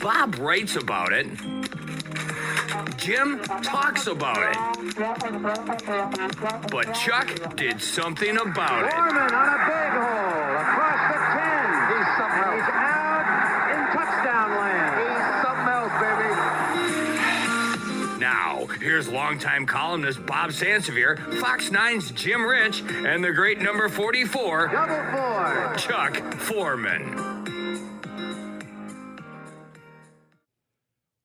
Bob writes about it. Jim talks about it. But Chuck did something about it. Foreman on a big hole across the 10. He's something else. He's out in touchdown land. He's something else, baby. Now, here's longtime columnist Bob Sansevier, Fox 9's Jim Rich, and the great number 44, Double 4. Chuck Foreman.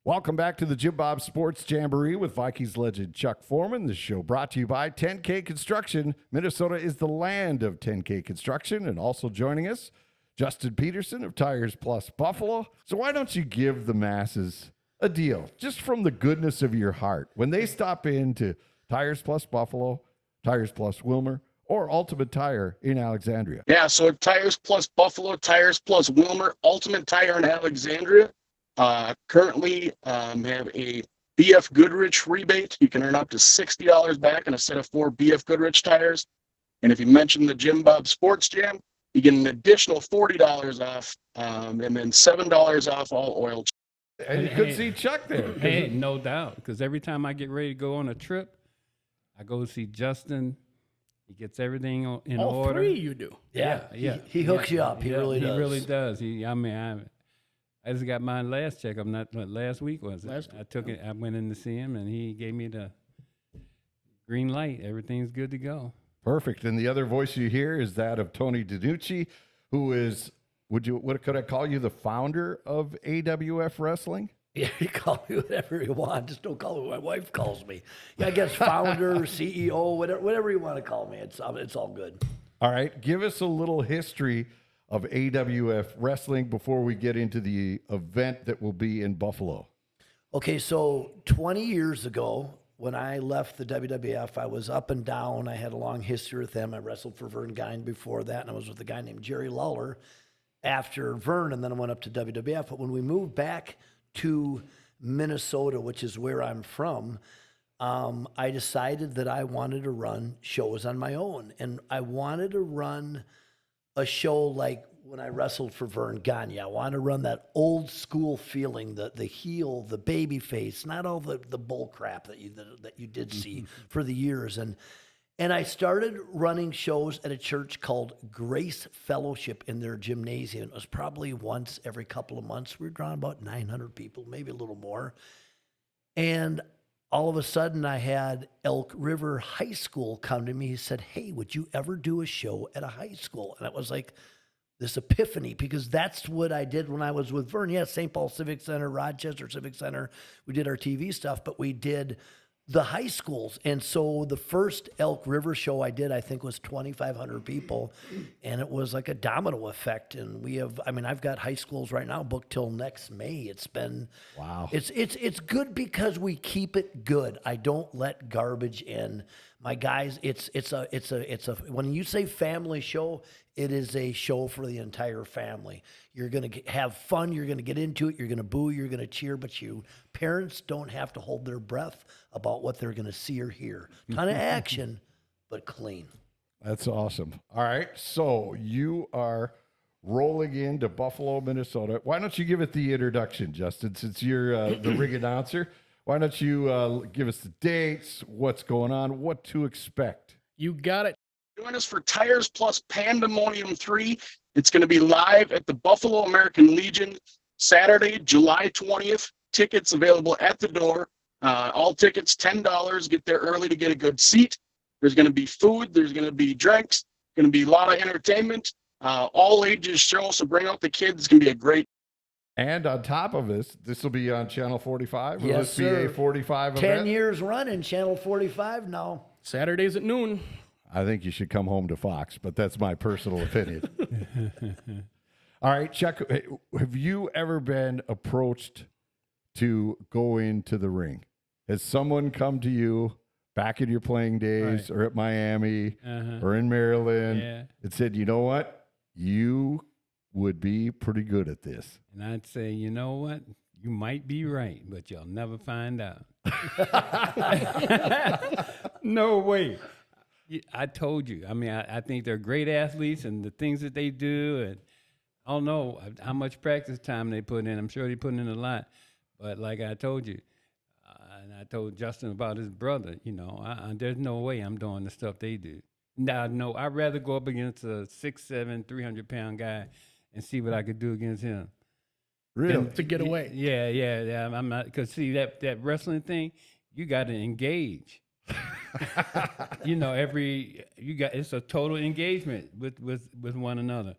Welcome back to the JimBob Sports Jamboree with Vikings legend Chuck Foreman. This show brought to you by 10K Construction. Minnesota is the land of 10K Construction. And also joining us, Justin Peterson of Tires Plus Buffalo. So why don't you give the masses a deal, just from the goodness of your heart, when they stop into Tires Plus Buffalo, Tires Plus Wilmer, or Ultimate Tire in Alexandria? Yeah, so Tires Plus Buffalo, Tires Plus Wilmer, Ultimate Tire in Alexandria. Currently have a BF Goodrich rebate. You can earn up to $60 back on a set of 4 BF Goodrich tires. And if you mention the JimBob Sports Jam, you get an additional $40 off, and then $7 off all oil. And you could see Chuck there. Hey, no doubt. Because every time I get ready to go on a trip, I go see Justin. He gets everything in All order. All three you do. Yeah. He hooks you up. He really does. He really does. I just got my last checkup. Last week was it? I took it. I went in to see him, and he gave me the green light. Everything's good to go. Perfect. And the other voice you hear is that of Tony Denucci, who is, could I call you the founder of AWF Wrestling? Yeah, you call me whatever you want. Just don't call me what my wife calls me. Yeah, I guess founder, CEO, whatever you want to call me. It's all good. All right. Give us a little history of AWF Wrestling before we get into the event that will be in Buffalo. Okay, so 20 years ago, when I left the WWF, I was up and down. I had a long history with them. I wrestled for Vern Gine before that, and I was with a guy named Jerry Lawler after Vern, and then I went up to WWF. But when we moved back to Minnesota, which is where I'm from, I decided that I wanted to run shows on my own, and I wanted to run a show like when I wrestled for Vern Gagne. I want to run that old school feeling, the heel, the baby face, not all the bull crap that you did see for the years. And I started running shows at a church called Grace Fellowship in their gymnasium. It was probably once every couple of months. We were drawing about 900 people, maybe a little more. And all of a sudden, I had Elk River High School come to me. He said, "Hey, would you ever do a show at a high school?" And it was like this epiphany, because that's what I did when I was with Vern. Yeah, St. Paul Civic Center, Rochester Civic Center. We did our TV stuff, but we did the high schools. And so the first Elk River show I did, I think, was 2,500 people. And it was like a domino effect. And I've got high schools right now booked till next May. It's been, wow. It's good because we keep it good. I don't let garbage in. My guys, it's a when you say family show, it is a show for the entire family. You're going to have fun. You're going to get into it. You're going to boo. You're going to cheer. But parents don't have to hold their breath about what they're going to see or hear. Ton of action, but clean. That's awesome. All right. So you are rolling into Buffalo, Minnesota. Why don't you give it the introduction, Justin, since you're the ring announcer? Why don't you give us the dates, what's going on, what to expect? You got it. Join us for Tires Plus Pandemonium 3. It's going to be live at the Buffalo American Legion, Saturday, July 20th. Tickets available at the door. All tickets $10. Get there early to get a good seat. There's going to be food. There's going to be drinks. Going to be a lot of entertainment. All ages show, so bring out the kids. It's going to be a great. And on top of this will be on Channel 45. Will Yes, this sir. be a 45 10 event? years running, Channel 45 now. Saturdays at noon. I think you should come home to Fox, but that's my personal opinion. All right, Chuck, have you ever been approached to go into the ring? Has someone come to you back in your playing days or at Miami or in Maryland and said, you know what? You would be pretty good at this. And I'd say, you know what? You might be right, but you'll never find out. No way. I told you. I mean, I think they're great athletes, and the things that they do, and I don't know how much practice time they put in. I'm sure they put in a lot. But like I told you, and I told Justin about his brother, there's no way I'm doing the stuff they do. Now, no, I'd rather go up against a 6'7", 300-pound guy and see what I could do against him. Really? To get away. Yeah. I'm not, because see that wrestling thing, you got to engage. It's a total engagement with one another.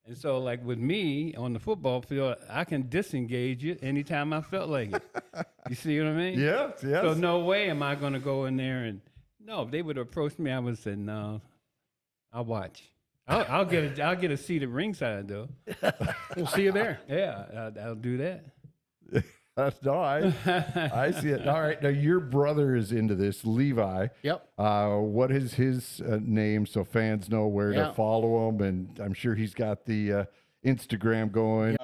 And so, like with me on the football field, I can disengage it anytime I felt like it. You see what I mean? Yes. So no way am I going to go in there and no. If they would approach me, I would say no. I'll watch. I'll get a seat at ringside though. We'll see you there. Yeah, I'll do that. No, I see it. All right. Now, your brother is into this, Levi. Yep. What is his name so fans know where to follow him? And I'm sure he's got the Instagram going.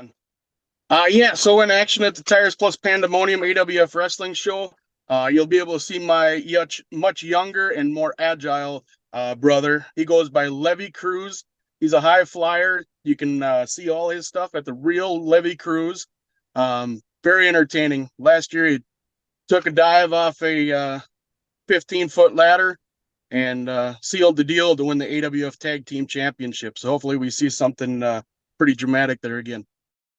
So in action at the Tires Plus Pandemonium AWF Wrestling show, you'll be able to see my much younger and more agile brother. He goes by Levy Cruz. He's a high flyer. You can see all his stuff at the real Levy Cruz. Very entertaining. Last year, he took a dive off a 15-foot ladder and sealed the deal to win the AWF Tag Team Championship. So hopefully we see something pretty dramatic there again.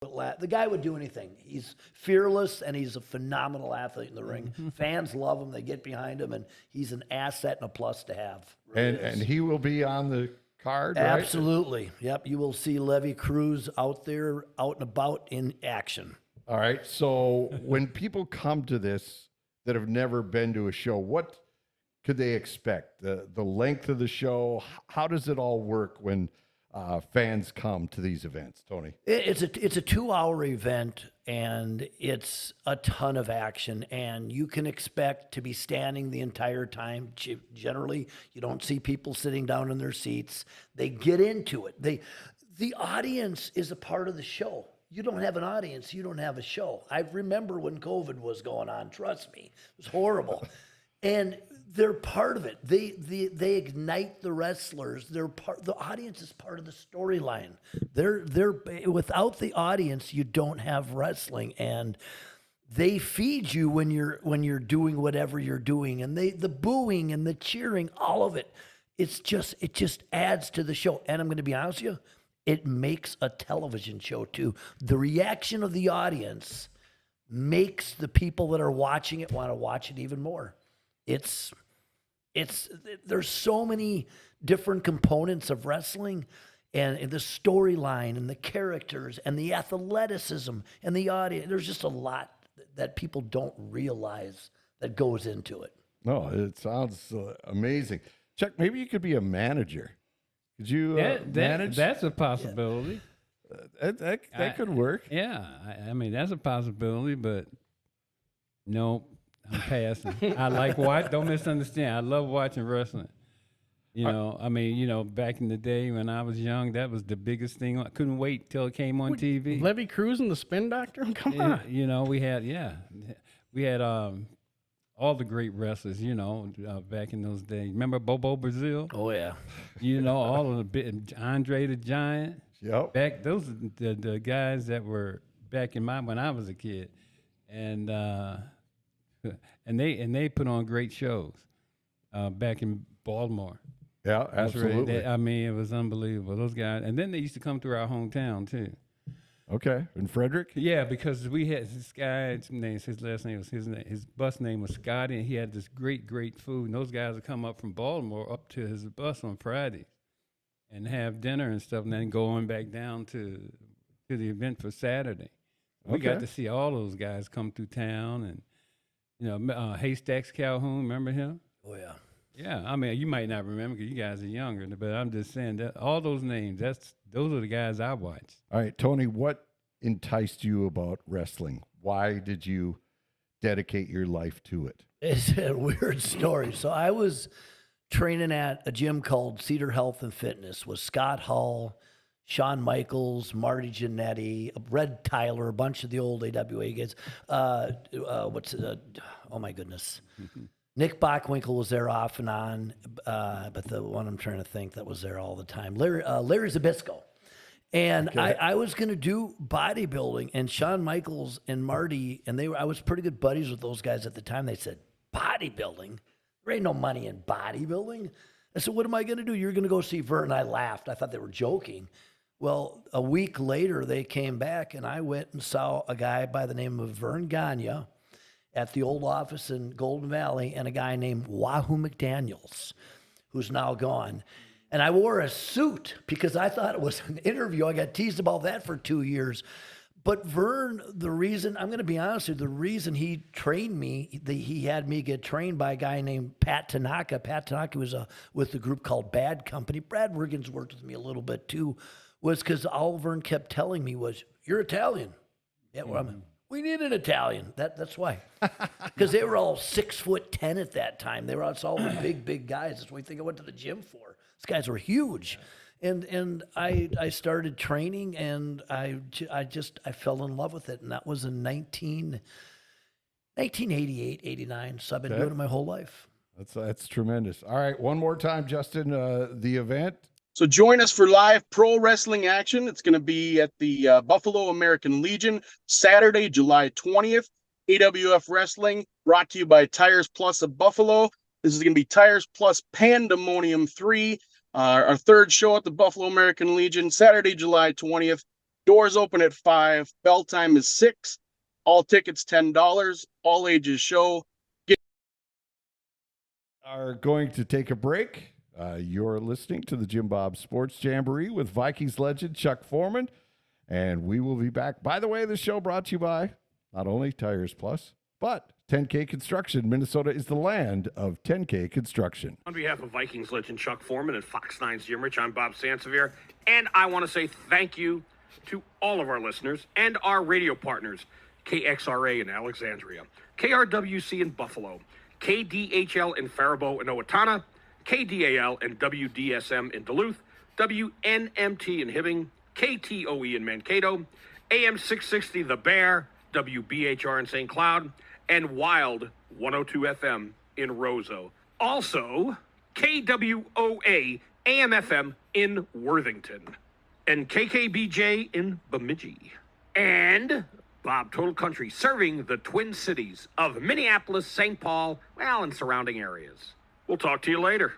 The guy would do anything. He's fearless, and he's a phenomenal athlete in the ring. Fans love him. They get behind him, and he's an asset and a plus to have. Really And he will be on the card, right? Absolutely. Yep. You will see Levy Cruz out there, out and about in action. All right. So when people come to this that have never been to a show, what could they expect? The length of the show? How does it all work when fans come to these events, Tony? It's a 2-hour event, and it's a ton of action, and you can expect to be standing the entire time. Generally, you don't see people sitting down in their seats. They get into it. The audience is a part of the show. You don't have an audience, you don't have a show. I remember when COVID was going on. Trust me, it was horrible. And they're part of it. They ignite the wrestlers. The audience is part of the storyline. They're without the audience, you don't have wrestling, and they feed you when you're doing whatever you're doing, and the booing and the cheering, all of it. It just adds to the show. And I'm going to be honest with you, it makes a television show too. The reaction of the audience makes the people that are watching it want to watch it even more. There's so many different components of wrestling, and the storyline and the characters and the athleticism and the audience. There's just a lot that people don't realize that goes into it. No, it sounds amazing. Chuck, maybe you could be a manager. Could you manage? That's a possibility. That could work. Yeah, I mean, that's a possibility, but no, I'm passing. I like don't misunderstand. I love watching wrestling. Back in the day when I was young, that was the biggest thing. I couldn't wait till it came on TV. Levy Cruz and the Spin Doctor? Come on. We had all the great wrestlers, back in those days. Remember Bobo Brazil? Oh, yeah. All of the Andre the Giant. Yep. Those are the guys that were back when I was a kid, and they put on great shows back in Baltimore. Yeah, absolutely. It was unbelievable. Those guys, and then they used to come through our hometown too. Okay, in Frederick? Yeah, because we had this guy. His last name was his bus name was Scotty, and he had this great food. And those guys would come up from Baltimore up to his bus on Friday, and have dinner and stuff, and then going back down to the event for Saturday. We got to see all those guys come through town, and Haystacks Calhoun. Remember him? Oh yeah. Yeah, I mean, you might not remember because you guys are younger, but I'm just saying that all those names, those are the guys I watched. All right, Tony, what enticed you about wrestling? Why did you dedicate your life to it? It's a weird story. So I was training at a gym called Cedar Health and Fitness with Scott Hall, Shawn Michaels, Marty Jannetty, Red Tyler, a bunch of the old AWA guys. Oh my goodness. Nick Bockwinkel was there off and on, but the one I'm trying to think that was there all the time, Larry Zabisco. And I was going to do bodybuilding, and Shawn Michaels and Marty, and I was pretty good buddies with those guys at the time. They said, bodybuilding? There ain't no money in bodybuilding. I said, what am I going to do? You're going to go see Vern. I laughed. I thought they were joking. Well, a week later, they came back, and I went and saw a guy by the name of Vern Gagne at the old office in Golden Valley, and a guy named Wahoo McDaniels, who's now gone. And I wore a suit because I thought it was an interview. I got teased about that for 2 years. But Vern, the reason, I'm going to be honest with you, the reason he trained me, he had me get trained by a guy named Pat Tanaka. Pat Tanaka was with the group called Bad Company. Brad Wiggins worked with me a little bit too, was because all Vern kept telling me was, you're Italian. Yeah, well, we need an Italian. That's why. Because they were all 6'10" at that time. They were all the big guys. That's what I think I went to the gym for. These guys were huge. And I started training, and I fell in love with it. And that was in 1988, 89. So I've been doing it my whole life. That's tremendous. All right, one more time, Justin, the event. So join us for live pro wrestling action. It's going to be at the Buffalo American Legion, Saturday, July 20th. AWF Wrestling, brought to you by Tires Plus of Buffalo. This is going to be Tires Plus Pandemonium 3, our third show at the Buffalo American Legion, Saturday, July 20th. Doors open at 5. Bell time is 6. All tickets $10. All ages show. Are going to take a break. You're listening to the JimBob Sports Jamboree with Vikings legend Chuck Foreman, and we will be back. By the way, the show brought to you by not only Tires Plus, but 10K Construction. Minnesota is the land of 10K Construction. On behalf of Vikings legend Chuck Foreman and Fox 9's Jim Rich, I'm Bob Sansevier, and I want to say thank you to all of our listeners and our radio partners, KXRA in Alexandria, KRWC in Buffalo, KDHL in Faribault and Owatonna, KDAL and WDSM in Duluth, WNMT in Hibbing, KTOE in Mankato, AM 660 The Bear, WBHR in St. Cloud, and Wild 102 FM in Roseau. Also, KWOA AM FM in Worthington, and KKBJ in Bemidji, and Bob Total Country serving the Twin Cities of Minneapolis, St. Paul, and surrounding areas. We'll talk to you later.